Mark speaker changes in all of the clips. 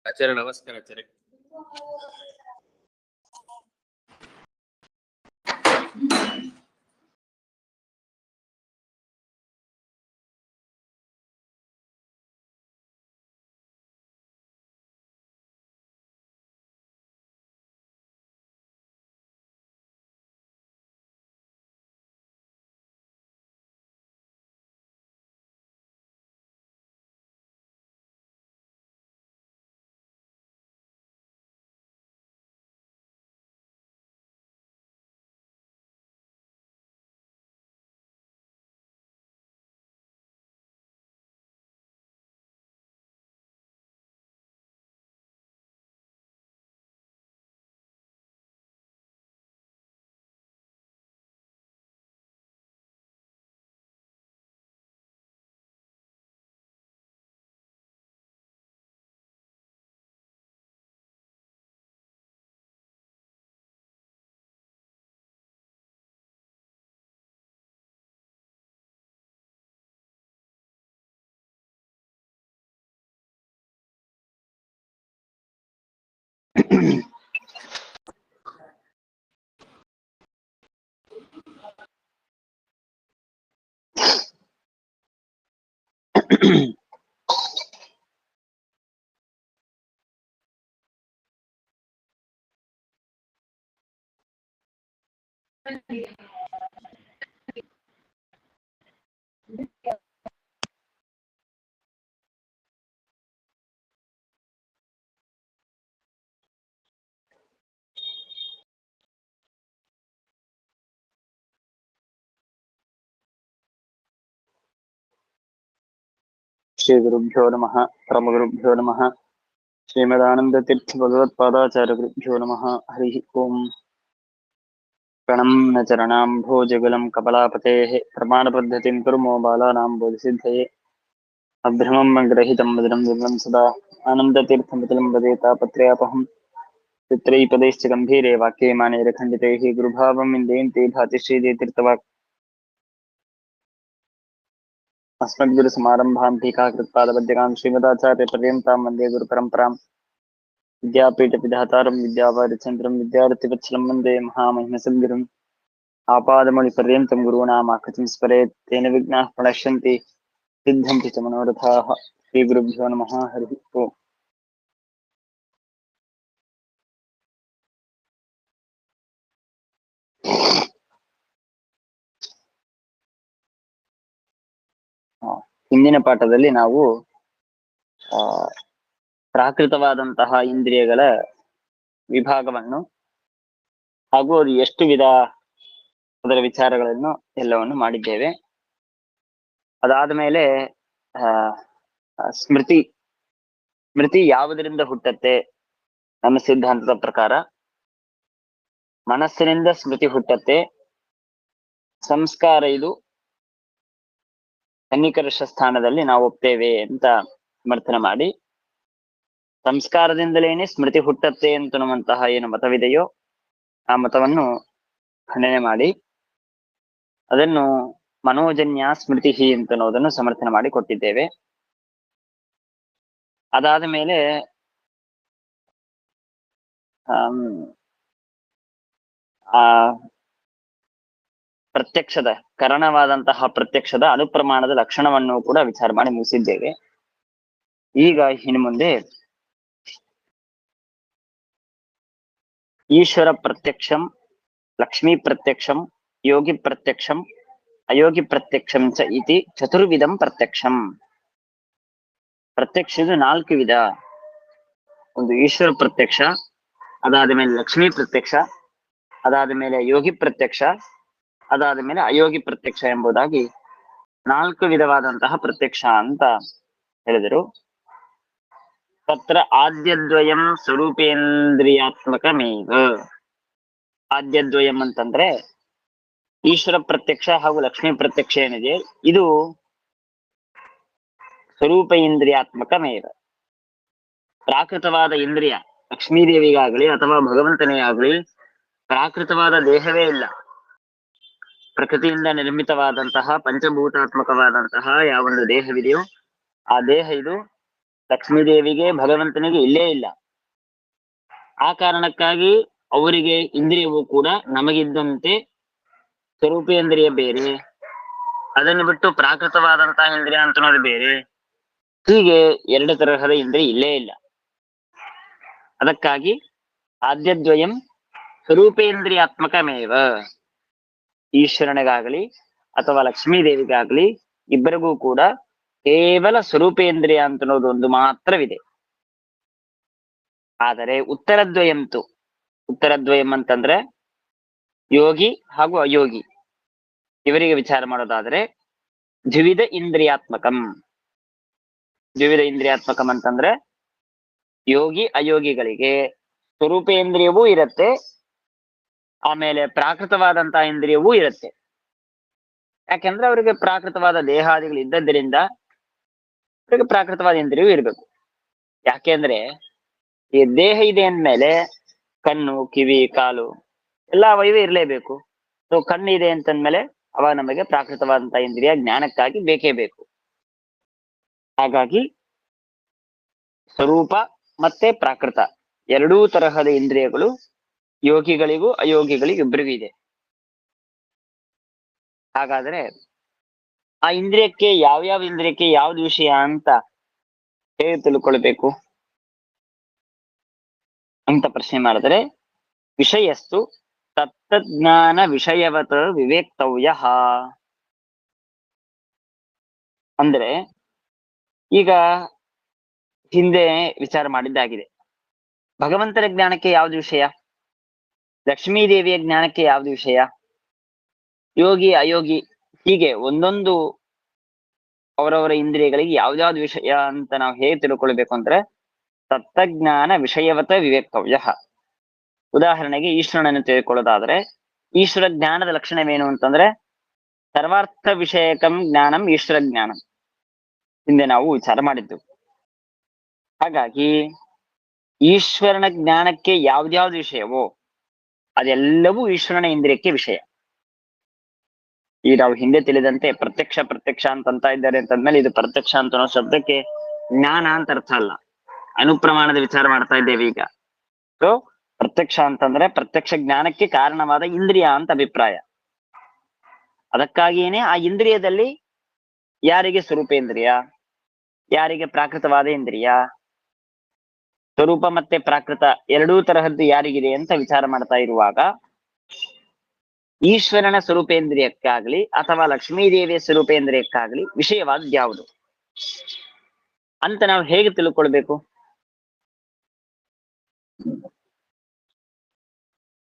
Speaker 1: ಆಚಾರ್ಯ ನಮಸ್ಕಾರ ಆಚಾರ್ಯ. ಶ್ರೀ ಗುರುಭ್ಯೋ ನಮಃ. ಪರಮಗುರುಭ್ಯೋ ನಮಃ. ಶ್ರೀಮದಾನಂದತೀರ್ಥ ಭಗವತ್ಪಾದಾಚಾರ್ಯ ಗುರುಭ್ಯೋ ನಮಃ. ಹರಿ ಓಂ. ಪ್ರಣಮ್ಯ ಚರಣಾಂಭೋಜಗುಲಂ ಕಮಲಾಪತೇಃ ಪ್ರಮಾಣಪದ್ಧತಿಂ ಕುರ್ಮೋ ಬಾಲಾನಾಂ ಬೋಧಿಸಿದ್ಧಯೇ ಅಭ್ರಮಂ ಮಂಗ್ರಹಿತಂ ಮಧುರಂ ವಿಮಲಂ ಸದಾ ಆನಂದತೀರ್ಥಮಿತಲಂ ವದೇ ತಾಪತ್ರಯಾಪಹಂ ಚಿತ್ರೈಪದೈಶ್ಚ ಗಂಭೀರೆ ವಾಕ್ಯೇ ಮಾನೇರ ಖಂಡಿತೈಃ ಗುರುಭಾವಂ ಇಂದೇಂತೆ ಭಾತಿ ಶ್ರೀದೇತೀರ್ಥವಾಕ್ अस्मद्गुरु समारंभां टीकाकृत्पादपद्यकां श्रीमदाचार्य पर्यन्तां वन्दे गुरुपरम्परां विद्यापीठविधातारं विद्यावारिचन्द्रं विद्यार्थिवत्सलं वन्दे महामहिमसद्गुरुम् आपादमौलिपर्यन्तं गुरूणामाकृतिं स्मरेत् तेन विघ्नाः प्रणश्यन्ति सिद्धन्ति च मनोरथाः. श्रीगुरुभ्यो नमः. हरिः ओम्. ಹಿಂದಿನ ಪಾಠದಲ್ಲಿ ನಾವು ಪ್ರಾಕೃತವಾದಂತಹ ಇಂದ್ರಿಯಗಳ ವಿಭಾಗವನ್ನು ಹಾಗೂ ಅದು ಎಷ್ಟು ವಿಧ, ಅದರ ವಿಚಾರಗಳನ್ನು ಎಲ್ಲವನ್ನು ಮಾಡಿದ್ದೇವೆ. ಅದಾದ ಮೇಲೆ ಸ್ಮೃತಿ ಯಾವುದರಿಂದ ಹುಟ್ಟತ್ತೆ? ನಮ್ಮ ಸಿದ್ಧಾಂತದ ಪ್ರಕಾರ ಮನಸ್ಸಿನಿಂದ ಸ್ಮೃತಿ ಹುಟ್ಟತ್ತೆ. ಸಂಸ್ಕಾರ ಇದು ಸನ್ನಿಕರ್ಷ ಸ್ಥಾನದಲ್ಲಿ ನಾವು ಒಪ್ತೇವೆ ಅಂತ ಸಮರ್ಥನೆ ಮಾಡಿ, ಸಂಸ್ಕಾರದಿಂದಲೇನೆ ಸ್ಮೃತಿ ಹುಟ್ಟತ್ತೆ ಅಂತನ್ನುವಂತಹ ಏನು ಮತವಿದೆಯೋ ಆ ಮತವನ್ನು ಖಂಡನೆ ಮಾಡಿ ಅದನ್ನು ಮನೋಜನ್ಯ ಸ್ಮೃತಿ ಅಂತನ್ನೋದನ್ನು ಸಮರ್ಥನೆ ಮಾಡಿ ಕೊಟ್ಟಿದ್ದೇವೆ. ಅದಾದ ಮೇಲೆ ಪ್ರತ್ಯಕ್ಷದ ಕರಣವಾದಂತಹ ಪ್ರತ್ಯಕ್ಷದ ಅನುಪ್ರಮಾಣದ ಲಕ್ಷಣವನ್ನು ಕೂಡ ವಿಚಾರ ಮಾಡಿ ಮುಗಿಸಿದ್ದೇವೆ. ಈಗ ಇನ್ನು ಮುಂದೆ ಈಶ್ವರ ಪ್ರತ್ಯಕ್ಷಂ, ಲಕ್ಷ್ಮೀ ಪ್ರತ್ಯಕ್ಷಂ, ಯೋಗಿ ಪ್ರತ್ಯಕ್ಷಂ, ಅಯೋಗಿ ಪ್ರತ್ಯಕ್ಷಂ ಚ ಇತಿ ಚತುರ್ವಿಧಂ ಪ್ರತ್ಯಕ್ಷಂ. ಪ್ರತ್ಯಕ್ಷದ 4 ವಿಧ. ಒಂದು ಈಶ್ವರ ಪ್ರತ್ಯಕ್ಷ, ಅದಾದ ಮೇಲೆ ಲಕ್ಷ್ಮೀ ಪ್ರತ್ಯಕ್ಷ, ಅದಾದ ಮೇಲೆ ಯೋಗಿ ಪ್ರತ್ಯಕ್ಷ, ಅದಾದ ಮೇಲೆ ಅಯೋಗಿ ಪ್ರತ್ಯಕ್ಷ ಎಂಬುದಾಗಿ 4 ವಿಧವಾದಂತಹ ಪ್ರತ್ಯಕ್ಷ ಅಂತ ಹೇಳಿದರು. ತತ್ರ ಆದ್ಯದ್ವಯಂ ಸ್ವರೂಪೇಂದ್ರಿಯಾತ್ಮಕಮೇವ. ಆದ್ಯದ್ವಯಂ ಅಂತಂದ್ರೆ ಈಶ್ವರ ಪ್ರತ್ಯಕ್ಷ ಹಾಗೂ ಲಕ್ಷ್ಮೀ ಪ್ರತ್ಯಕ್ಷ ಏನಿದೆ ಇದು ಸ್ವರೂಪ ಇಂದ್ರಿಯಾತ್ಮಕಮೇವ. ಪ್ರಾಕೃತವಾದ ಇಂದ್ರಿಯ ಲಕ್ಷ್ಮೀದೇವಿಗಾಗಲಿ ಅಥವಾ ಭಗವಂತನೇ ಆಗಲಿ ಪ್ರಾಕೃತವಾದ ದೇಹವೇ ಇಲ್ಲ. ಪ್ರಕೃತಿಯಿಂದ ನಿರ್ಮಿತವಾದಂತಹ ಪಂಚಭೂತಾತ್ಮಕವಾದಂತಹ ಯಾವೊಂದು ದೇಹವಿದೆಯೋ ಆ ದೇಹ ಇದು ಲಕ್ಷ್ಮೀದೇವಿಗೆ ಭಗವಂತನಿಗೆ ಇಲ್ಲೇ ಇಲ್ಲ. ಆ ಕಾರಣಕ್ಕಾಗಿ ಅವರಿಗೆ ಇಂದ್ರಿಯವು ಕೂಡ ನಮಗಿದ್ದಂತೆ ಸ್ವರೂಪೇಂದ್ರಿಯ ಬೇರೆ, ಅದನ್ನು ಬಿಟ್ಟು ಪ್ರಾಕೃತವಾದಂತಹ ಇಂದ್ರಿಯ ಅಂತನೋದು ಬೇರೆ. ಹೀಗೆ ಎರಡು ತರಹದ ಇಂದ್ರಿಯ ಇಲ್ಲೇ ಇಲ್ಲ. ಅದಕ್ಕಾಗಿ ಆದ್ಯದ್ವಯಂ ಸ್ವರೂಪೇಂದ್ರಿಯಾತ್ಮಕಮೇವ. ಈಶ್ವರನಿಗಾಗಲಿ ಅಥವಾ ಲಕ್ಷ್ಮೀದೇವಿಗಾಗಲಿ ಇಬ್ಬರಿಗೂ ಕೂಡ ಕೇವಲ ಸ್ವರೂಪೇಂದ್ರಿಯ ಅಂತನೋದು ಒಂದು ಮಾತ್ರವಿದೆ. ಆದರೆ ಉತ್ತರದ್ವಯಂ ಅಂತಂದ್ರೆ ಯೋಗಿ ಹಾಗೂ ಅಯೋಗಿ ಇವರಿಗೆ ವಿಚಾರ ಮಾಡೋದಾದ್ರೆ ದ್ವಿವಿಧ ಇಂದ್ರಿಯಾತ್ಮಕಂ. ದ್ವಿವಿಧ ಇಂದ್ರಿಯಾತ್ಮಕಂ ಅಂತಂದ್ರೆ ಯೋಗಿ ಅಯೋಗಿಗಳಿಗೆ ಸ್ವರೂಪೇಂದ್ರಿಯವೂ ಇರತ್ತೆ, ಆಮೇಲೆ ಪ್ರಾಕೃತವಾದಂತಹ ಇಂದ್ರಿಯವೂ ಇರುತ್ತೆ. ಯಾಕೆಂದ್ರೆ ಅವರಿಗೆ ಪ್ರಾಕೃತವಾದ ದೇಹಾದಿಗಳು ಇದ್ದದ್ದರಿಂದ ಅವರಿಗೆ ಪ್ರಾಕೃತವಾದ ಇಂದ್ರಿಯವೂ ಇರಬೇಕು. ಯಾಕೆಂದ್ರೆ ಈ ದೇಹ ಇದೆ ಅಂದ್ಮೇಲೆ ಕಣ್ಣು, ಕಿವಿ, ಕಾಲು ಎಲ್ಲ ಅವಯವೇ ಇರಲೇಬೇಕು. ಸೊ ಕಣ್ಣು ಇದೆ ಅಂತಂದ್ಮೇಲೆ ಅವಾಗ ನಮಗೆ ಪ್ರಾಕೃತವಾದಂತಹ ಇಂದ್ರಿಯ ಜ್ಞಾನಕ್ಕಾಗಿ ಬೇಕೇ ಬೇಕು. ಹಾಗಾಗಿ ಸ್ವರೂಪ ಮತ್ತೆ ಪ್ರಾಕೃತ ಎರಡೂ ತರಹದ ಇಂದ್ರಿಯಗಳು ಯೋಗಿಗಳಿಗೂ ಅಯೋಗಿಗಳಿಗೂ ಇಬ್ಬರಿಗೂ ಇದೆ. ಹಾಗಾದ್ರೆ ಆ ಇಂದ್ರಿಯಕ್ಕೆ ಯಾವ್ಯಾವ ಇಂದ್ರಿಯಕ್ಕೆ ಯಾವ್ದು ವಿಷಯ ಅಂತ ಹೇಳಿ ತಿಳ್ಕೊಳ್ಬೇಕು ಅಂತ ಪ್ರಶ್ನೆ ಮಾಡಿದ್ರೆ, ವಿಷಯಸ್ತು ತತ್ತಜ್ಞಾನ ವಿಷಯವತ್ ವಿವೇಕ್ತವ್ಯ. ಅಂದ್ರೆ ಈಗ ಹಿಂದೆ ವಿಚಾರ ಮಾಡಿದ್ದಾಗಿದೆ. ಭಗವಂತನ ಜ್ಞಾನಕ್ಕೆ ಯಾವ್ದು ವಿಷಯ, ಲಕ್ಷ್ಮೀದೇವಿಯ ಜ್ಞಾನಕ್ಕೆ ಯಾವ್ದು ವಿಷಯ, ಯೋಗಿ ಅಯೋಗಿ ಹೀಗೆ ಒಂದೊಂದು ಅವರವರ ಇಂದ್ರಿಯಗಳಿಗೆ ಯಾವ್ದಾವ್ದು ವಿಷಯ ಅಂತ ನಾವು ಹೇಗೆ ತಿಳ್ಕೊಳ್ಬೇಕು ಅಂದ್ರೆ ತತ್ತಜ್ಞಾನ ವಿಷಯವತ ವಿವೇಕ್ತವ್ಯ. ಉದಾಹರಣೆಗೆ ಈಶ್ವರನನ್ನು ತಿಳ್ಕೊಳ್ಳೋದಾದ್ರೆ ಈಶ್ವರ ಜ್ಞಾನದ ಲಕ್ಷಣವೇನು ಅಂತಂದ್ರೆ ಸರ್ವಾರ್ಥ ವಿಷಯಕಂ ಜ್ಞಾನಂ ಈಶ್ವರ ಜ್ಞಾನಂ. ಹಿಂದೆ ನಾವು ವಿಚಾರ ಮಾಡಿದ್ದು. ಹಾಗಾಗಿ ಈಶ್ವರನ ಜ್ಞಾನಕ್ಕೆ ಯಾವ್ದ್ಯಾವ್ದು ವಿಷಯವೋ ಅದೆಲ್ಲವೂ ಈಶ್ವರನ ಇಂದ್ರಿಯಕ್ಕೆ ವಿಷಯ. ಈ ನಾವು ಹಿಂದೆ ತಿಳಿದಂತೆ ಪ್ರತ್ಯಕ್ಷ ಅಂತ ಇದ್ದಾರೆ ಅಂತಂದ್ಮೇಲೆ ಇದು ಪ್ರತ್ಯಕ್ಷ ಅಂತ ಅನ್ನೋ ಶಬ್ದಕ್ಕೆ ಜ್ಞಾನ ಅಂತ ಅರ್ಥ ಅಲ್ಲ, ಅನುಪ್ರಮಾಣದ ವಿಚಾರ ಮಾಡ್ತಾ ಇದ್ದೇವೆ ಈಗ. ಸೊ ಪ್ರತ್ಯಕ್ಷ ಅಂತಂದ್ರೆ ಪ್ರತ್ಯಕ್ಷ ಜ್ಞಾನಕ್ಕೆ ಕಾರಣವಾದ ಇಂದ್ರಿಯ ಅಂತ ಅಭಿಪ್ರಾಯ. ಅದಕ್ಕಾಗಿಯೇನೆ ಆ ಇಂದ್ರಿಯದಲ್ಲಿ ಯಾರಿಗೆ ಸ್ವರೂಪೇಂದ್ರಿಯ, ಯಾರಿಗೆ ಪ್ರಾಕೃತವಾದ ಇಂದ್ರಿಯ, ಸ್ವರೂಪ ಮತ್ತೆ ಪ್ರಾಕೃತ ಎರಡೂ ತರಹದ್ದು ಯಾರಿಗಿದೆ ಅಂತ ವಿಚಾರ ಮಾಡ್ತಾ ಇರುವಾಗ ಈಶ್ವರನ ಸ್ವರೂಪೇಂದ್ರಿಯಕ್ಕಾಗ್ಲಿ ಅಥವಾ ಲಕ್ಷ್ಮೀದೇವಿಯ ಸ್ವರೂಪೇಂದ್ರಿಯಕ್ಕಾಗ್ಲಿ ವಿಷಯವಾದ ಯಾವುದು ಅಂತ ನಾವು ಹೇಗೆ ತಿಳ್ಕೊಳ್ಬೇಕು?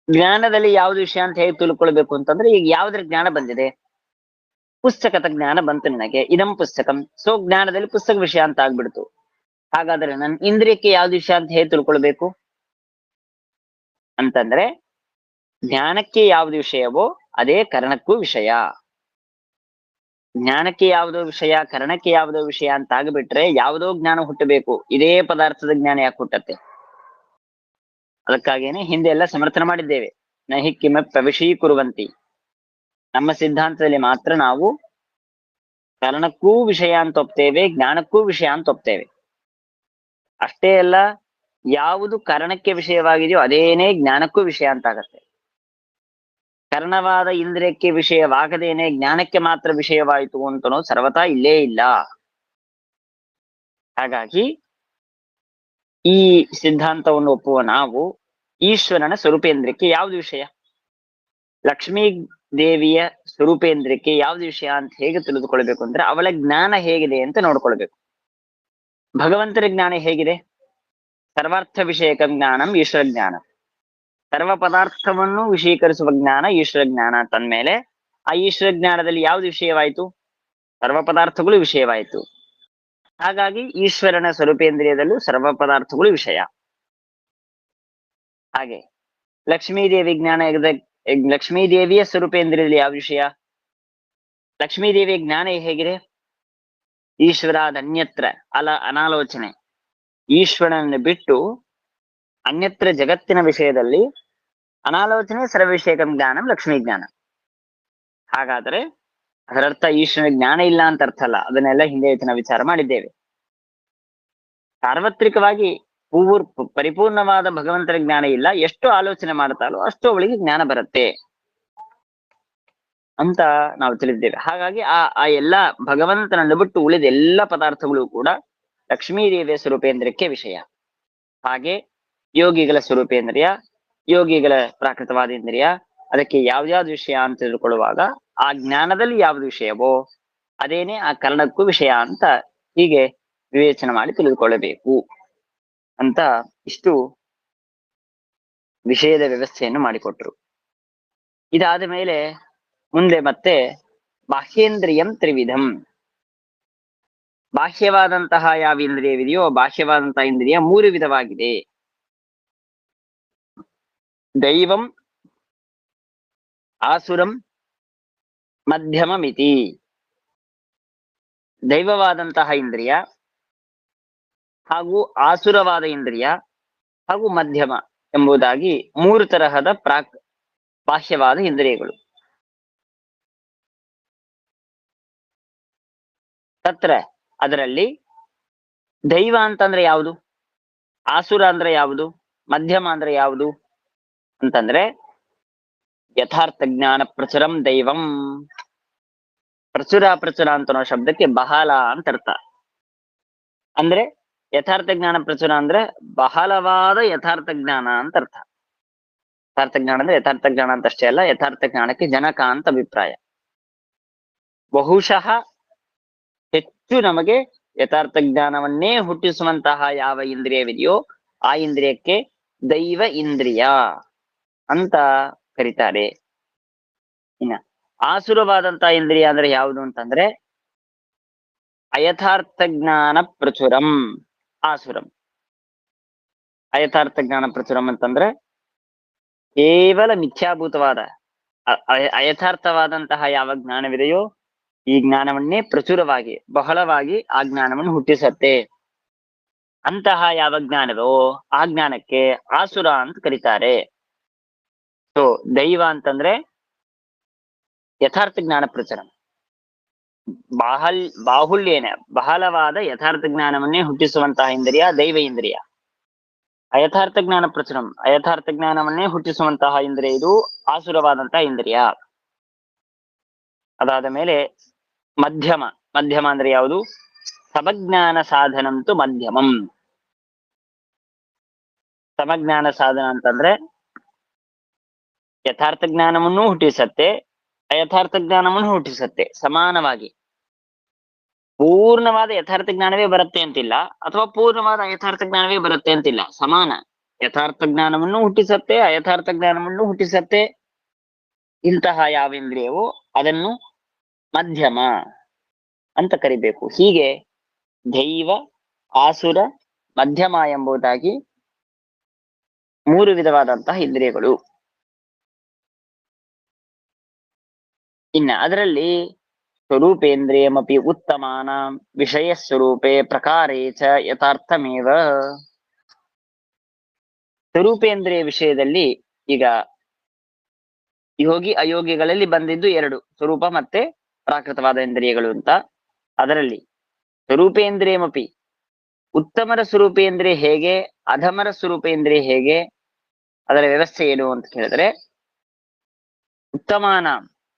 Speaker 1: ಜ್ಞಾನದಲ್ಲಿ ಯಾವ್ದು ವಿಷಯ ಅಂತ ಹೇಗೆ ತಿಳ್ಕೊಳ್ಬೇಕು ಅಂತಂದ್ರೆ, ಈಗ ಯಾವ್ದ್ರ ಜ್ಞಾನ ಬಂದಿದೆ, ಪುಸ್ತಕದ ಜ್ಞಾನ ಬಂತು ನನಗೆ, ಇದಂ ಪುಸ್ತಕಂ. ಸೊ ಜ್ಞಾನದಲ್ಲಿ ಪುಸ್ತಕ ವಿಷಯ ಅಂತ ಆಗ್ಬಿಡ್ತು. ಹಾಗಾದ್ರೆ ನನ್ನ ಇಂದ್ರಿಯಕ್ಕೆ ಯಾವ್ದು ವಿಷಯ ಅಂತ ಹೇಗೆ ತಿಳ್ಕೊಳ್ಬೇಕು ಅಂತಂದ್ರೆ, ಜ್ಞಾನಕ್ಕೆ ಯಾವ್ದು ವಿಷಯವೋ ಅದೇ ಕರ್ಣಕ್ಕೂ ವಿಷಯ. ಜ್ಞಾನಕ್ಕೆ ಯಾವುದೋ ವಿಷಯ, ಕರ್ಣಕ್ಕೆ ಯಾವುದೋ ವಿಷಯ ಅಂತ ಆಗ್ಬಿಟ್ರೆ ಯಾವುದೋ ಜ್ಞಾನ ಹುಟ್ಟಬೇಕು, ಇದೇ ಪದಾರ್ಥದ ಜ್ಞಾನ ಯಾಕೆ ಹುಟ್ಟತ್ತೆ? ಅದಕ್ಕಾಗೇನೆ ಹಿಂದೆ ಎಲ್ಲ ಸಮರ್ಥನೆ ಮಾಡಿದ್ದೇವೆ. ನಹಿ ಕಿಮ ಪ್ರವಿಶೀಕುರುವಂತಿ. ನಮ್ಮ ಸಿದ್ಧಾಂತದಲ್ಲಿ ಮಾತ್ರ ನಾವು ಕರ್ಣಕ್ಕೂ ವಿಷಯ ಅಂತ ಒಪ್ತೇವೆ, ಜ್ಞಾನಕ್ಕೂ ವಿಷಯ ಅಂತ ಒಪ್ತೇವೆ. ಅಷ್ಟೇ ಅಲ್ಲ, ಯಾವುದು ಕರ್ಣಕ್ಕೆ ವಿಷಯವಾಗಿದೆಯೋ ಅದೇನೇ ಜ್ಞಾನಕ್ಕೂ ವಿಷಯ ಅಂತ ಆಗತ್ತೆ. ಕರ್ಣವಾದ ಇಂದ್ರಿಯಕ್ಕೆ ವಿಷಯವಾಗದೇನೆ ಜ್ಞಾನಕ್ಕೆ ಮಾತ್ರ ವಿಷಯವಾಯಿತು ಅಂತನೋ ಸರ್ವತಾ ಇಲ್ಲೇ ಇಲ್ಲ. ಹಾಗಾಗಿ ಈ ಸಿದ್ಧಾಂತವನ್ನು ಒಪ್ಪುವ ನಾವು ಈಶ್ವರನ ಸ್ವರೂಪೇಂದ್ರಿಯಕ್ಕೆ ಯಾವ್ದು ವಿಷಯ, ಲಕ್ಷ್ಮೀ ದೇವಿಯ ಸ್ವರೂಪೇಂದ್ರಿಯಕ್ಕೆ ಯಾವ್ದು ವಿಷಯ ಅಂತ ಹೇಗೆ ತಿಳಿದುಕೊಳ್ಬೇಕು ಅಂದ್ರೆ ಅವಳ ಜ್ಞಾನ ಹೇಗಿದೆ ಅಂತ ನೋಡ್ಕೊಳ್ಬೇಕು. ಭಗವಂತನ ಜ್ಞಾನ ಹೇಗಿದೆ? ಸರ್ವಾರ್ಥ ವಿಷಯಕ ಜ್ಞಾನಂ ಈಶ್ವರ ಜ್ಞಾನ. ಸರ್ವ ಪದಾರ್ಥವನ್ನು ವಿಷಯೀಕರಿಸುವ ಜ್ಞಾನ ಈಶ್ವರ ಜ್ಞಾನ ಅಂತಂದ್ಮೇಲೆ ಆ ಈಶ್ವರ ಜ್ಞಾನದಲ್ಲಿ ಯಾವ್ದು ವಿಷಯವಾಯಿತು? ಸರ್ವ ಪದಾರ್ಥಗಳು ವಿಷಯವಾಯಿತು. ಹಾಗಾಗಿ ಈಶ್ವರನ ಸ್ವರೂಪೇಂದ್ರಿಯದಲ್ಲೂ ಸರ್ವ ಪದಾರ್ಥಗಳು ವಿಷಯ. ಹಾಗೆ ಲಕ್ಷ್ಮೀದೇವಿ ಜ್ಞಾನ, ಲಕ್ಷ್ಮೀದೇವಿಯ ಸ್ವರೂಪೇಂದ್ರಿಯದಲ್ಲಿ ಯಾವ ವಿಷಯ? ಲಕ್ಷ್ಮೀದೇವಿಯ ಜ್ಞಾನ ಹೇಗಿದೆ? ಈಶ್ವರಾದ ಅನ್ಯತ್ರ ಅನಾಲೋಚನೆ. ಈಶ್ವರನನ್ನು ಬಿಟ್ಟು ಅನ್ಯತ್ರ ಜಗತ್ತಿನ ವಿಷಯದಲ್ಲಿ ಅನಾಲೋಚನೆ ಸರ್ವವಿಷಯಕ ಜ್ಞಾನಂ ಲಕ್ಷ್ಮೀ ಜ್ಞಾನ. ಹಾಗಾದ್ರೆ ಅದರರ್ಥ ಈಶ್ವರನ ಜ್ಞಾನ ಇಲ್ಲ ಅಂತ ಅರ್ಥ ಅಲ್ಲ. ಅದನ್ನೆಲ್ಲ ಹಿಂದೆ ನಾವು ವಿಚಾರ ಮಾಡಿದ್ದೇವೆ. ಸಾರ್ವತ್ರಿಕವಾಗಿ ಪರಿಪೂರ್ಣವಾದ ಭಗವಂತನ ಜ್ಞಾನ ಇಲ್ಲ, ಎಷ್ಟು ಆಲೋಚನೆ ಮಾಡ್ತಾಳೋ ಅಷ್ಟು ಅವಳಿಗೆ ಜ್ಞಾನ ಬರುತ್ತೆ ಅಂತ ನಾವು ತಿಳಿದ್ದೇವೆ. ಹಾಗಾಗಿ ಆ ಎಲ್ಲಾ ಭಗವಂತನನ್ನು ಬಿಟ್ಟು ಉಳಿದ ಎಲ್ಲಾ ಪದಾರ್ಥಗಳು ಕೂಡ ಲಕ್ಷ್ಮೀದೇವಿಯ ಸ್ವರೂಪೇಂದ್ರಕ್ಕೆ ವಿಷಯ. ಹಾಗೆ ಯೋಗಿಗಳ ಸ್ವರೂಪೇಂದ್ರಿಯ, ಯೋಗಿಗಳ ಪ್ರಾಕೃತವಾದ ಇಂದ್ರಿಯ, ಅದಕ್ಕೆ ಯಾವ್ಯಾವ್ದು ವಿಷಯ ಅಂತ ತಿಳ್ಕೊಳ್ಳುವಾಗ ಆ ಜ್ಞಾನದಲ್ಲಿ ಯಾವ್ದು ವಿಷಯವೋ ಅದೇನೆ ಆ ಕರ್ಣಕ್ಕೂ ವಿಷಯ ಅಂತ ಹೀಗೆ ವಿವೇಚನೆ ಮಾಡಿ ತಿಳಿದುಕೊಳ್ಳಬೇಕು ಅಂತ ಇಷ್ಟು ವಿಷಯದ ವ್ಯವಸ್ಥೆಯನ್ನು ಮಾಡಿಕೊಟ್ರು. ಇದಾದ ಮೇಲೆ ಮುಂದೆ ಮತ್ತೆ ಬಾಹ್ಯೇಂದ್ರಿಯಂ ತ್ರಿವಿಧಂ, ಬಾಹ್ಯವಾದಂತಹ ಯಾವ ಇಂದ್ರಿಯವಿದೆಯೋ ಬಾಹ್ಯವಾದಂತಹ ಇಂದ್ರಿಯ 3 ವಿಧವಾಗಿದೆ. ದೈವಂ, ಆಸುರಂ, ಮಧ್ಯಮಮಿತಿ. ದೈವವಾದಂತಹ ಇಂದ್ರಿಯ ಹಾಗೂ ಆಸುರವಾದ ಇಂದ್ರಿಯ ಹಾಗೂ ಮಧ್ಯಮ ಎಂಬುದಾಗಿ 3 ತರಹದ ಬಾಹ್ಯವಾದ ಇಂದ್ರಿಯಗಳು. ತತ್ರ ಅದರಲ್ಲಿ ದೈವ ಅಂತಂದ್ರೆ ಯಾವುದು, ಆಸುರ ಅಂದ್ರೆ ಯಾವುದು, ಮಧ್ಯಮ ಅಂದ್ರೆ ಯಾವುದು ಅಂತಂದ್ರೆ ಯಥಾರ್ಥ ಜ್ಞಾನ ಪ್ರಚುರಂ ದೈವಂ. ಪ್ರಚುರ ಅಂತ ಶಬ್ದಕ್ಕೆ ಬಹಳ ಅಂತ ಅರ್ಥ. ಅಂದ್ರೆ ಯಥಾರ್ಥ ಜ್ಞಾನ ಪ್ರಚುರ ಅಂದ್ರೆ ಬಹಳವಾದ ಯಥಾರ್ಥ ಜ್ಞಾನ ಅಂತ ಅರ್ಥ. ಯಥಾರ್ಥ ಜ್ಞಾನ ಅಂದ್ರೆ ಯಥಾರ್ಥ ಜ್ಞಾನ ಅಂತ ಅಷ್ಟೇ ಅಲ್ಲ, ಯಥಾರ್ಥ ಜ್ಞಾನಕ್ಕೆ ಜನಕ ಅಂತ ಅಭಿಪ್ರಾಯ. ಬಹುಶಃ ಹೆಚ್ಚು ನಮಗೆ ಯಥಾರ್ಥ ಜ್ಞಾನವನ್ನೇ ಹುಟ್ಟಿಸುವಂತಹ ಯಾವ ಇಂದ್ರಿಯವಿದೆಯೋ ಆ ಇಂದ್ರಿಯಕ್ಕೆ ದೈವ ಇಂದ್ರಿಯ ಅಂತ ಕರೀತಾರೆ. ಇನ್ನ ಆಸುರವಾದಂತಹ ಇಂದ್ರಿಯ ಅಂದ್ರೆ ಯಾವುದು ಅಂತಂದ್ರೆ ಅಯಥಾರ್ಥ ಜ್ಞಾನ ಪ್ರಚುರಂ ಆಸುರಂ. ಅಯಥಾರ್ಥ ಜ್ಞಾನ ಪ್ರಚುರಂ ಅಂತಂದ್ರೆ ಕೇವಲ ಮಿಥ್ಯಾಭೂತವಾದ ಅಯಥಾರ್ಥವಾದಂತಹ ಯಾವ ಜ್ಞಾನವಿದೆಯೋ ಈ ಜ್ಞಾನವನ್ನೇ ಪ್ರಚುರವಾಗಿ ಬಹಳವಾಗಿ ಆ ಜ್ಞಾನವನ್ನು ಹುಟ್ಟಿಸತ್ತೆ. ಅಂತಹ ಯಾವ ಜ್ಞಾನವೋ ಆ ಜ್ಞಾನಕ್ಕೆ ಆಸುರ ಅಂತ ಕರೀತಾರೆ. ಸೊ ದೈವ ಅಂತಂದ್ರೆ ಯಥಾರ್ಥ ಜ್ಞಾನ ಪ್ರಚುರ, ಬಾಹುಲ್ಯೇನ ಬಹಳವಾದ ಯಥಾರ್ಥ ಜ್ಞಾನವನ್ನೇ ಹುಟ್ಟಿಸುವಂತಹ ಇಂದ್ರಿಯ ದೈವ ಇಂದ್ರಿಯ. ಅಯಥಾರ್ಥ ಜ್ಞಾನ ಪ್ರಚುರಂ ಅಯಥಾರ್ಥ ಜ್ಞಾನವನ್ನೇ ಹುಟ್ಟಿಸುವಂತಹ ಇಂದ್ರಿಯ ಇದು ಆಸುರವಾದಂತಹ ಇಂದ್ರಿಯ. ಅದಾದ ಮೇಲೆ ಮಧ್ಯಮ ಅಂದ್ರೆ ಯಾವುದು, ಸಮಜ್ಞಾನ ಸಾಧನಂತು ಮಧ್ಯಮಂ. ಸಮಜ್ಞಾನ ಸಾಧನ ಅಂತಂದ್ರೆ ಯಥಾರ್ಥ ಜ್ಞಾನವನ್ನು ಹುಟ್ಟಿಸತ್ತೆ, ಅಯಥಾರ್ಥ ಜ್ಞಾನವನ್ನು ಹುಟ್ಟಿಸತ್ತೆ ಸಮಾನವಾಗಿ. ಪೂರ್ಣವಾದ ಯಥಾರ್ಥ ಜ್ಞಾನವೇ ಬರುತ್ತೆ ಅಂತಿಲ್ಲ, ಅಥವಾ ಪೂರ್ಣವಾದ ಅಯಥಾರ್ಥ ಜ್ಞಾನವೇ ಬರುತ್ತೆ ಅಂತಿಲ್ಲ, ಸಮಾನ. ಯಥಾರ್ಥ ಜ್ಞಾನವನ್ನು ಹುಟ್ಟಿಸತ್ತೆ, ಅಯಥಾರ್ಥ ಜ್ಞಾನವನ್ನು ಹುಟ್ಟಿಸತ್ತೆ. ಇಂತಹ ಯಾವ ಇಂದ್ರಿಯವೋ ಅದನ್ನು ಮಧ್ಯಮ ಅಂತ ಕರಿಬೇಕು. ಹೀಗೆ ದೈವ, ಆಸುರ, ಮಧ್ಯಮ ಎಂಬುದಾಗಿ 3 ವಿಧವಾದಂತಹ ಇಂದ್ರಿಯಗಳು. ಇನ್ನ ಅದರಲ್ಲಿ ಸ್ವರೂಪೇಂದ್ರಿಯಮಪಿ ಉತ್ತಮಾನ ವಿಷಯ ಸ್ವರೂಪೇ ಪ್ರಕಾರೇ ಚ ಯಥಾರ್ಥಮೇವ. ಸ್ವರೂಪೇಂದ್ರಿಯ ವಿಷಯದಲ್ಲಿ ಈಗ ಯೋಗಿ ಅಯೋಗಿಗಳಲ್ಲಿ ಬಂದಿದ್ದು 2, ಸ್ವರೂಪ ಮತ್ತೆ ಪ್ರಾಕೃತವಾದ ಇಂದ್ರಿಯಗಳು ಅಂತ. ಅದರಲ್ಲಿ ಸ್ವರೂಪೇಂದ್ರಿಯಮಪಿ ಉತ್ತಮರ ಸ್ವರೂಪೇಂದ್ರಿಯ ಹೇಗೆ, ಅಧಮರ ಸ್ವರೂಪೇಂದ್ರಿಯ ಹೇಗೆ, ಅದರ ವ್ಯವಸ್ಥೆ ಏನು ಅಂತ ಕೇಳಿದ್ರೆ, ಉತ್ತಮಾನ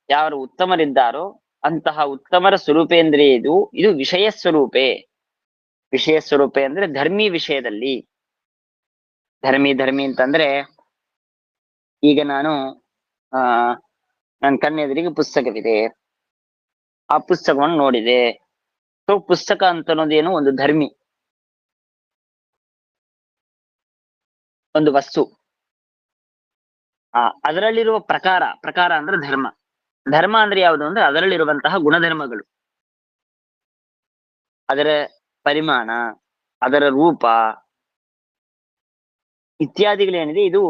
Speaker 1: ಯಾರು ಉತ್ತಮರಿದ್ದಾರೋ ಅಂತಹ ಉತ್ತಮರ ಸ್ವರೂಪೇಂದ್ರಿಯ ಇದು ವಿಷಯ ಸ್ವರೂಪೇ. ವಿಷಯ ಸ್ವರೂಪೇ ಅಂದ್ರೆ ಧರ್ಮಿ ವಿಷಯದಲ್ಲಿ. ಧರ್ಮಿ ಅಂತಂದ್ರೆ ಈಗ ನನ್ನ ಕಣ್ಣೆದುರಿಗೆ ಪುಸ್ತಕವಿದೆ, ಆ ಪುಸ್ತಕವನ್ನು ನೋಡಿದೆ. ಸೊ ಪುಸ್ತಕ ಅಂತ ಅನ್ನೋದೇನು ಒಂದು ಧರ್ಮಿ, ಒಂದು ವಸ್ತು. ಅದರಲ್ಲಿರುವ ಪ್ರಕಾರ ಅಂದ್ರೆ ಧರ್ಮ ಅಂದ್ರೆ ಯಾವುದು ಅಂದ್ರೆ ಅದರಲ್ಲಿರುವಂತಹ ಗುಣಧರ್ಮಗಳು, ಅದರ ಪರಿಮಾಣ, ಅದರ ರೂಪ ಇತ್ಯಾದಿಗಳೇನಿದೆ ಇದು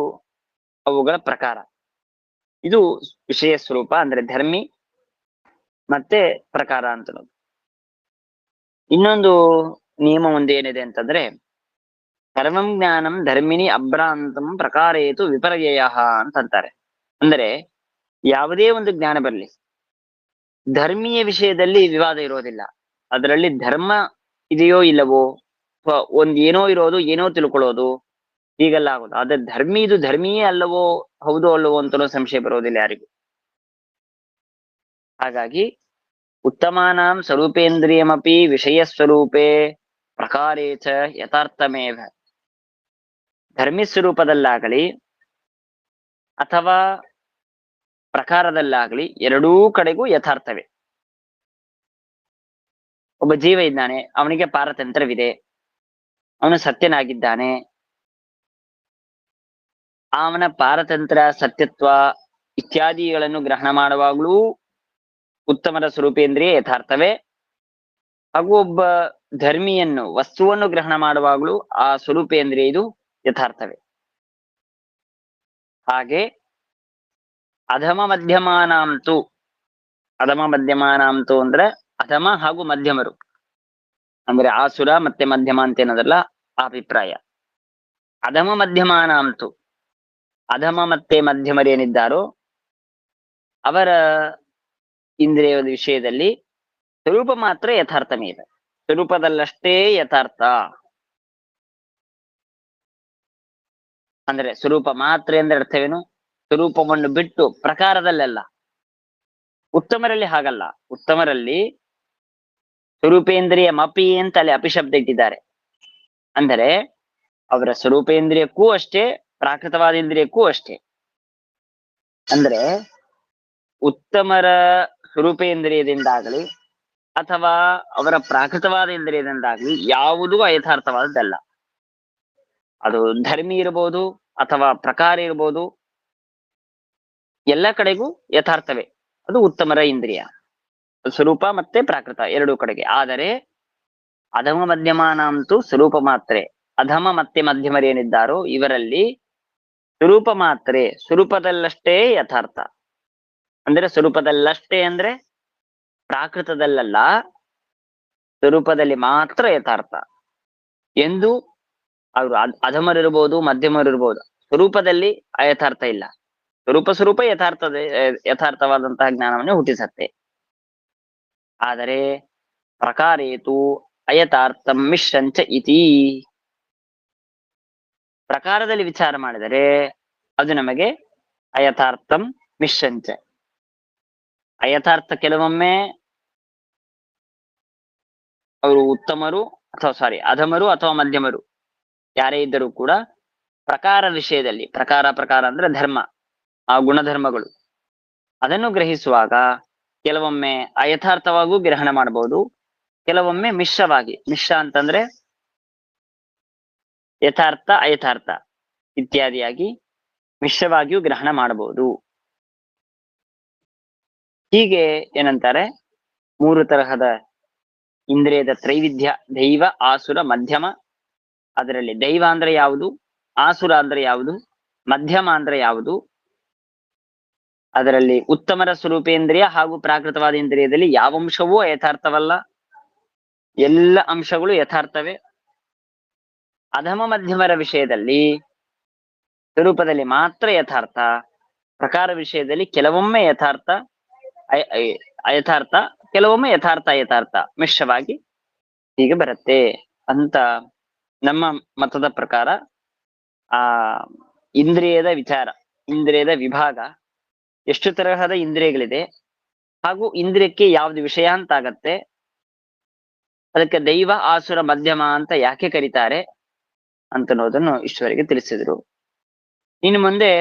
Speaker 1: ಅವುಗಳ ಪ್ರಕಾರ. ಇದು ವಿಷಯ ಸ್ವರೂಪ ಅಂದ್ರೆ ಧರ್ಮಿ ಮತ್ತೆ ಪ್ರಕಾರ ಅಂತ. ಇನ್ನೊಂದು ನಿಯಮ ಒಂದು ಏನಿದೆ ಅಂತಂದ್ರೆ ಸರ್ವಂ ಜ್ಞಾನಂ ಧರ್ಮಿಣಿ ಅಭ್ರಾಂತಂ ಪ್ರಕಾರೇತು ವಿಪರ್ಯಯ ಅಂತಾರೆ. ಅಂದರೆ ಯಾವುದೇ ಒಂದು ಜ್ಞಾನ ಬರಲಿ, ಧರ್ಮೀಯ ವಿಷಯದಲ್ಲಿ ವಿವಾದ ಇರೋದಿಲ್ಲ. ಅದರಲ್ಲಿ ಧರ್ಮ ಇದೆಯೋ ಇಲ್ಲವೋ ಅಥವಾ ಒಂದ್ ಏನೋ ಇರೋದು ಏನೋ ತಿಳ್ಕೊಳ್ಳೋದು ಹೀಗೆಲ್ಲ ಆಗೋದು. ಆದ್ರೆ ಇದು ಧರ್ಮೀಯೇ ಅಲ್ಲವೋ ಹೌದೋ ಅಲ್ಲವೋ ಅಂತಲೂ ಸಂಶಯ ಬರೋದಿಲ್ಲ ಯಾರಿಗೂ. ಹಾಗಾಗಿ ಉತ್ತಮಾನಾಂ ಸ್ವರೂಪೇಂದ್ರಿಯಮಪಿ ವಿಷಯ ಸ್ವರೂಪೇ ಪ್ರಕಾರೇ ಚ ಯಥಾರ್ಥಮೇವ. ಧರ್ಮಿ ಸ್ವರೂಪದಲ್ಲಾಗಲಿ ಅಥವಾ ಪ್ರಕಾರದಲ್ಲಾಗಲಿ ಎರಡೂ ಕಡೆಗೂ ಯಥಾರ್ಥವೇ. ಒಬ್ಬ ಜೀವ ಇದ್ದಾನೆ, ಅವನಿಗೆ ಪಾರತಂತ್ರವಿದೆ, ಅವನು ಸತ್ಯನಾಗಿದ್ದಾನೆ. ಅವನ ಪಾರತಂತ್ರ ಸತ್ಯತ್ವ ಇತ್ಯಾದಿಗಳನ್ನು ಗ್ರಹಣ ಮಾಡುವಾಗಲೂ ಉತ್ತಮರ ಸ್ವರೂಪೇಂದ್ರಿಯ ಯಥಾರ್ಥವೇ. ಹಾಗೂ ಒಬ್ಬ ಧರ್ಮಿಯನ್ನು ವಸ್ತುವನ್ನು ಗ್ರಹಣ ಮಾಡುವಾಗಲೂ ಆ ಸ್ವರೂಪೇಂದ್ರಿಯ ಇದು ಯಥಾರ್ಥವೇ. ಹಾಗೆ ಅಧಮ ಮಧ್ಯಮಾನಾಂತು ಅಂದ್ರೆ ಅಧಮ ಹಾಗೂ ಮಧ್ಯಮರು ಅಂದ್ರೆ ಆಸುರ ಮತ್ತೆ ಮಧ್ಯಮ ಅಂತ ಏನದಲ್ಲ ಆ ಅಭಿಪ್ರಾಯ. ಅಧಮ ಮಧ್ಯಮಾನಾಂತು ಅಧಮ ಮತ್ತೆ ಮಧ್ಯಮರೇನಿದ್ದಾರೋ ಅವರ ಇಂದ್ರಿಯದ ವಿಷಯದಲ್ಲಿ ಸ್ವರೂಪ ಮಾತ್ರ ಯಥಾರ್ಥಮೇ ಇದೆ. ಸ್ವರೂಪದಲ್ಲಷ್ಟೇ ಯಥಾರ್ಥ ಅಂದ್ರೆ ಸ್ವರೂಪ ಮಾತ್ರ ಎಂದ್ರೆ ಅರ್ಥವೇನು? ಸ್ವರೂಪವನ್ನು ಬಿಟ್ಟು ಪ್ರಕಾರದಲ್ಲೆಲ್ಲ. ಉತ್ತಮರಲ್ಲಿ ಹಾಗಲ್ಲ. ಉತ್ತಮರಲ್ಲಿ ಸ್ವರೂಪೇಂದ್ರಿಯ ಮಪಿ ಅಂತ ಅಲ್ಲಿ ಅಪಿಶಬ್ದ ಇಟ್ಟಿದ್ದಾರೆ. ಅಂದರೆ ಅವರ ಸ್ವರೂಪೇಂದ್ರಿಯಕ್ಕೂ ಅಷ್ಟೇ, ಪ್ರಾಕೃತವಾದ ಇಂದ್ರಿಯಕ್ಕೂ ಅಷ್ಟೇ. ಅಂದ್ರೆ ಉತ್ತಮರ ಸ್ವರೂಪೇಂದ್ರಿಯದಿಂದಾಗಲಿ ಅಥವಾ ಅವರ ಪ್ರಾಕೃತವಾದ ಇಂದ್ರಿಯದಿಂದಾಗಲಿ ಯಾವುದೂ ಅಯಥಾರ್ಥವಾದದ್ದಲ್ಲ. ಅದು ಧರ್ಮಿ ಇರಬಹುದು ಅಥವಾ ಪ್ರಕಾರ ಇರಬಹುದು, ಎಲ್ಲ ಕಡೆಗೂ ಯಥಾರ್ಥವೇ. ಅದು ಉತ್ತಮರ ಇಂದ್ರಿಯ ಸ್ವರೂಪ ಮತ್ತೆ ಪ್ರಾಕೃತ ಎರಡೂ ಕಡೆಗೆ. ಆದರೆ ಅಧಮ ಮಧ್ಯಮಾನಂತೂ ಸ್ವರೂಪ ಮಾತ್ರೆ. ಅಧಮ ಮತ್ತೆ ಮಧ್ಯಮರೇನಿದ್ದಾರೋ ಇವರಲ್ಲಿ ಸ್ವರೂಪ ಮಾತ್ರೆ, ಸ್ವರೂಪದಲ್ಲಷ್ಟೇ ಯಥಾರ್ಥ. ಅಂದ್ರೆ ಸ್ವರೂಪದಲ್ಲಷ್ಟೇ ಅಂದ್ರೆ ಪ್ರಾಕೃತದಲ್ಲ, ಸ್ವರೂಪದಲ್ಲಿ ಮಾತ್ರ ಯಥಾರ್ಥ ಎಂದು ಅವರು ಅಧಮರಿರ್ಬೋದು ಮಧ್ಯಮರಿರ್ಬೋದು. ಸ್ವರೂಪದಲ್ಲಿ ಅಯಥಾರ್ಥ ಇಲ್ಲ. ಸ್ವರೂಪ ಯಥಾರ್ಥವಾದಂತಹ ಜ್ಞಾನವನ್ನು ಹುಟ್ಟಿಸತ್ತೆ. ಆದರೆ ಪ್ರಕಾರೇತು ಅಯಥಾರ್ಥಂ ಮಿಶ್ರಂಚ ಇತಿ. ಪ್ರಕಾರದಲ್ಲಿ ವಿಚಾರ ಮಾಡಿದರೆ ಅದು ನಮಗೆ ಅಯಥಾರ್ಥಂ ಮಿಶ್ರಂಚ. ಅಯಥಾರ್ಥ ಕೆಲವೊಮ್ಮೆ ಅವರು ಉತ್ತಮರು ಅಥವಾ ಅಧಮರು ಅಥವಾ ಮಧ್ಯಮರು ಯಾರೇ ಇದ್ದರೂ ಕೂಡ ಪ್ರಕಾರ ವಿಷಯದಲ್ಲಿ, ಪ್ರಕಾರ ಅಂದ್ರೆ ಧರ್ಮ, ಆ ಗುಣಧರ್ಮಗಳು, ಅದನ್ನು ಗ್ರಹಿಸುವಾಗ ಕೆಲವೊಮ್ಮೆ ಅಯಥಾರ್ಥವಾಗೂ ಗ್ರಹಣ ಮಾಡಬಹುದು, ಕೆಲವೊಮ್ಮೆ ಮಿಶ್ರ ಅಂತಂದ್ರೆ ಯಥಾರ್ಥ ಅಯಥಾರ್ಥ ಇತ್ಯಾದಿಯಾಗಿ ಮಿಶ್ರವಾಗಿಯೂ ಗ್ರಹಣ ಮಾಡಬಹುದು. ಹೀಗೆ ಏನಂತಾರೆ, 3 ತರಹದ ಇಂದ್ರಿಯದ ತ್ರೈವಿಧ್ಯ: ದೈವ, ಆಸುರ, ಮಧ್ಯಮ. ಅದರಲ್ಲಿ ದೈವ ಅಂದ್ರೆ ಯಾವುದು, ಆಸುರ ಅಂದ್ರೆ ಯಾವುದು, ಮಧ್ಯಮ ಅಂದ್ರೆ ಯಾವುದು? ಅದರಲ್ಲಿ ಉತ್ತಮರ ಸ್ವರೂಪೇಂದ್ರಿಯ ಹಾಗೂ ಪ್ರಾಕೃತವಾದ ಇಂದ್ರಿಯದಲ್ಲಿ ಯಾವ ಅಂಶವೂ ಯಥಾರ್ಥವಲ್ಲ, ಎಲ್ಲ ಅಂಶಗಳು ಯಥಾರ್ಥವೇ. ಅಧಮ ಮಧ್ಯಮರ ವಿಷಯದಲ್ಲಿ ಸ್ವರೂಪದಲ್ಲಿ ಮಾತ್ರ ಯಥಾರ್ಥ, ಪ್ರಕಾರ ವಿಷಯದಲ್ಲಿ ಕೆಲವೊಮ್ಮೆ ಯಥಾರ್ಥ ಅಯಥಾರ್ಥ, ಕೆಲವೊಮ್ಮೆ ಯಥಾರ್ಥ ಮಿಶ್ರವಾಗಿ ಹೀಗೆ ಬರುತ್ತೆ ಅಂತ ನಮ್ಮ ಮತದ ಪ್ರಕಾರ. ಆ ಇಂದ್ರಿಯದ ವಿಚಾರ, ಇಂದ್ರಿಯದ ವಿಭಾಗ, ಎಷ್ಟು ತರಹದ ಇಂದ್ರಿಯಗಳಿದೆ ಹಾಗೂ ಇಂದ್ರಿಯಕ್ಕೆ ಯಾವ್ದು ವಿಷಯ ಅಂತ ಆಗತ್ತೆ, ಅದಕ್ಕೆ ದೈವ, ಆಸುರ, ಮಧ್ಯಮ ಅಂತ ಯಾಕೆ ಕರೀತಾರೆ ಅಂತನ್ನೋದನ್ನು ಇಷ್ಟವರೆಗೆ ತಿಳಿಸಿದ್ರು. ಇನ್ನು ಮುಂದೆ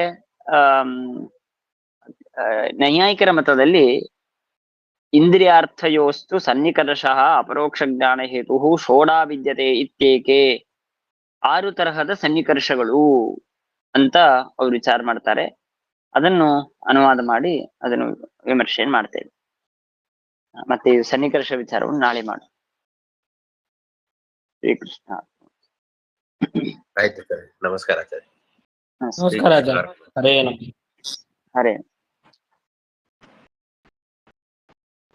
Speaker 1: ನೈಯಾಯಿಕರ ಮತದಲ್ಲಿ ಇಂದ್ರಿಯಾರ್ಥಯೋಸ್ತು ಸನ್ನಿಕರ್ಷಃ ಅಪರೋಕ್ಷ ಜ್ಞಾನ ಹೇತು ಷೋಡಾ ವಿದ್ಯತೆ ಇತ್ಯೇಕೆ. 6 ತರಹದ ಸನ್ನಿಕರ್ಷಗಳು ಅಂತ ಅವ್ರು ವಿಚಾರ ಮಾಡ್ತಾರೆ. ಅದನ್ನು ಅನುವಾದ ಮಾಡಿ ಅದನ್ನು ವಿಮರ್ಶೆ ಮಾಡ್ತೇವೆ. ಮತ್ತೆ ಈ ಸನ್ನಿಕರ್ಷ ವಿಚಾರವನ್ನು ನಾಳೆ ಮಾಡ. ಶ್ರೀಕೃಷ್ಣ.
Speaker 2: ಆಯ್ತು, ನಮಸ್ಕಾರ ಆಚಾರ್ಯ.
Speaker 1: ನಮಸ್ಕಾರ.
Speaker 3: ಹರೇ ನಮಃ.
Speaker 1: ಹರೇ